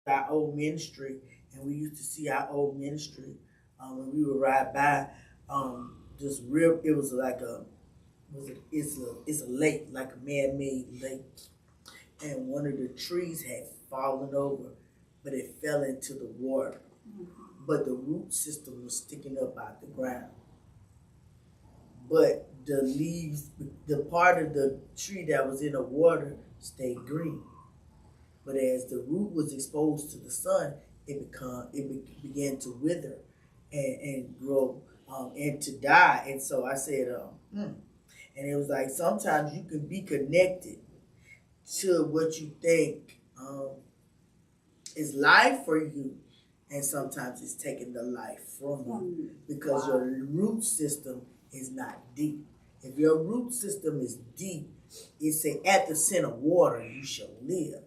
our old ministry, and we used to see our old ministry when we would ride by. Just real, it was like a it's a lake, like a man-made lake, and one of the trees had fallen over, but it fell into the water. But the root system was sticking up out the ground. But the leaves, the part of the tree that was in the water stayed green. But as the root was exposed to the sun, began to wither and grow and to die. And so I said, and it was like sometimes you can be connected to what you think is life for you, and sometimes it's taking the life from you because your root system is not deep. If your root system is deep, it say at the center of water you shall live.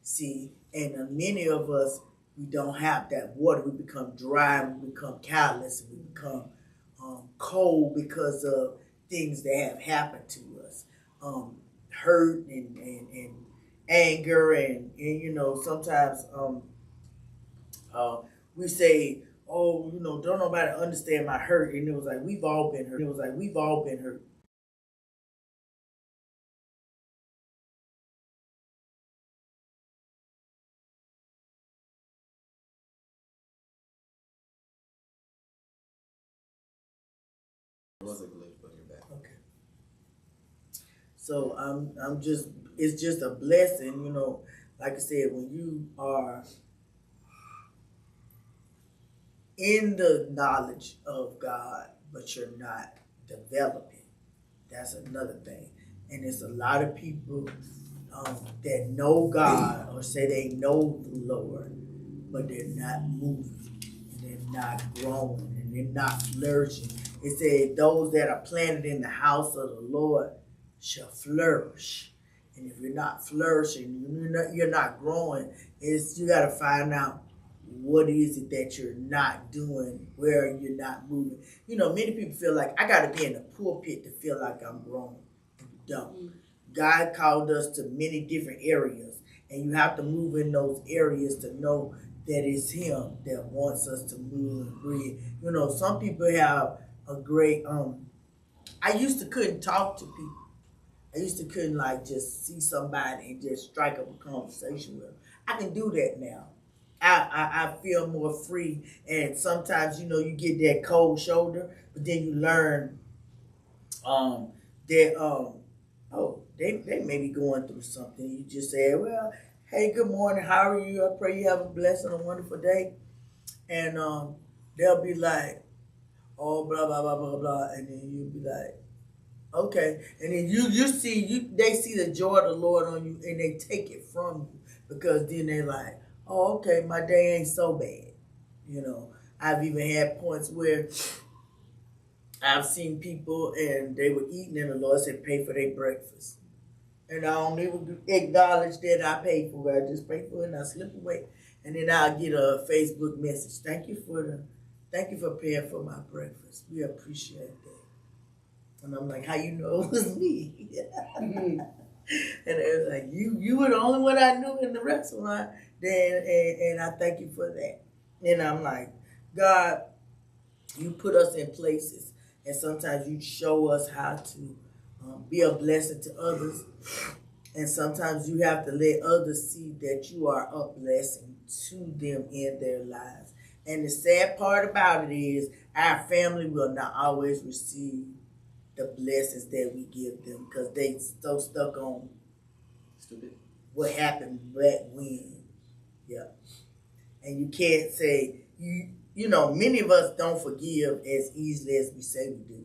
See, and many of us, we don't have that water. We become dry, we become callous, we become cold because of things that have happened to us. Hurt and anger and you know, sometimes we say, oh, you know, don't nobody understand my hurt. And it was like, we've all been hurt. It was like, we've all been hurt. It was a glitch, but you're back. Okay. So I'm just, it's just a blessing, you know. Like I said, when you are in the knowledge of God, but you're not developing, that's another thing. And there's a lot of people that know God or say they know the Lord, but they're not moving, and they're not growing, and they're not flourishing. It said those that are planted in the house of the Lord shall flourish. And if you're not flourishing, you're not growing, you got to find out what is it that you're not doing, where you're not moving. You know, many people feel like I got to be in the pulpit to feel like I'm growing. You don't. God called us to many different areas, and you have to move in those areas to know that it's Him that wants us to move and breathe. You know, some people have a great. I used to couldn't talk to people. I used to couldn't like just see somebody and just strike up a conversation with them. I can do that now. I feel more free, and sometimes you know you get that cold shoulder, but then you learn that oh they may be going through something. You just say, well, hey, good morning, how are you? I pray you have a blessed and a wonderful day. And they'll be like, oh, blah blah blah blah blah, and then you'll be like, okay, and then they see the joy of the Lord on you, and they take it from you because then they're like, oh, okay, my day ain't so bad. You know, I've even had points where I've seen people and they were eating and the Lord said, pay for their breakfast. And I don't even acknowledge that I paid for it. I just pay for it and I slip away. And then I'll get a Facebook message. Thank you for paying for my breakfast. We appreciate that. And I'm like, how you know it was me? And they was like, you were the only one I knew in the restaurant. And I thank you for that. And I'm like, God, you put us in places, and sometimes you show us how to be a blessing to others, and sometimes you have to let others see that you are a blessing to them in their lives. And the sad part about it is our family will not always receive the blessings that we give them because they so stuck on Stupid. what happened back when. Yeah. And you can't say, you know, many of us don't forgive as easily as we say we do.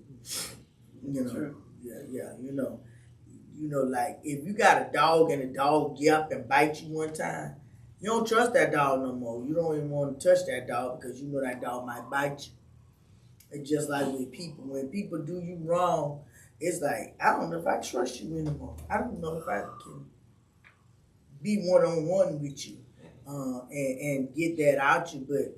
You know, True. yeah, you know, like if you got a dog and the dog get up and bite you one time, you don't trust that dog no more. You don't even want to touch that dog because you know that dog might bite you. It's just like with people. When people do you wrong, it's like, I don't know if I trust you anymore. I don't know if I can be one-on-one with you and get that out you. But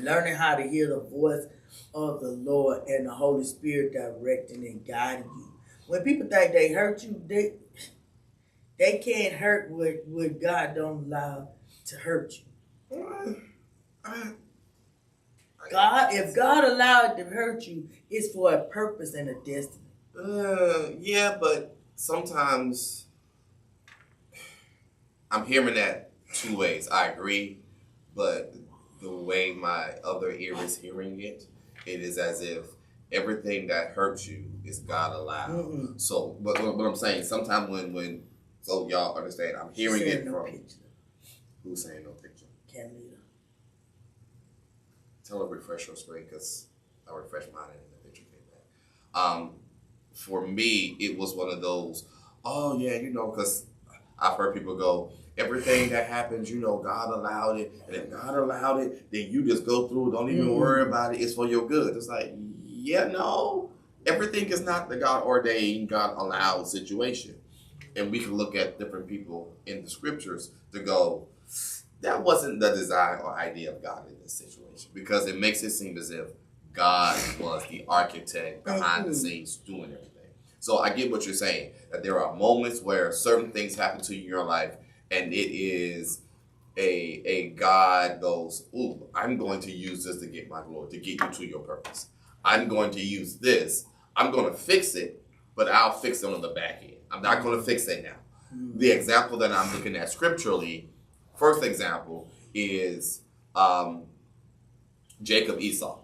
learning how to hear the voice of the Lord and the Holy Spirit directing and guiding you. When people think they hurt you, they can't hurt what God don't allow to hurt you? If God allowed it to hurt you, it's for a purpose and a destiny. Yeah, but sometimes I'm hearing that two ways. I agree, but the way my other ear is hearing it, it is as if everything that hurts you is God allowed. Mm-mm. So, but what I'm saying, sometimes when so y'all understand, I'm hearing it from picture. Who's saying no picture? Canita. Tell her refresh your screen because I refreshed mine and the picture came back. For me, it was one of those. Oh yeah, because I've heard people go, everything that happens, God allowed it, and if God allowed it, then you just go through it. Don't even worry about it. It's for your good. It's like, yeah, no, everything is not the God ordained, God allowed situation, and we can look at different people in the scriptures to go, that wasn't the design or idea of God in this situation, because it makes it seem as if God was the architect behind the scenes doing everything. So I get what you're saying, that there are moments where certain things happen to you in your life, and it is a God goes, ooh, I'm going to use this to get my glory, to get you to your purpose. I'm going to use this. I'm going to fix it, but I'll fix it on the back end. I'm not going to fix it now. The example that I'm looking at scripturally, first example is Jacob Esau.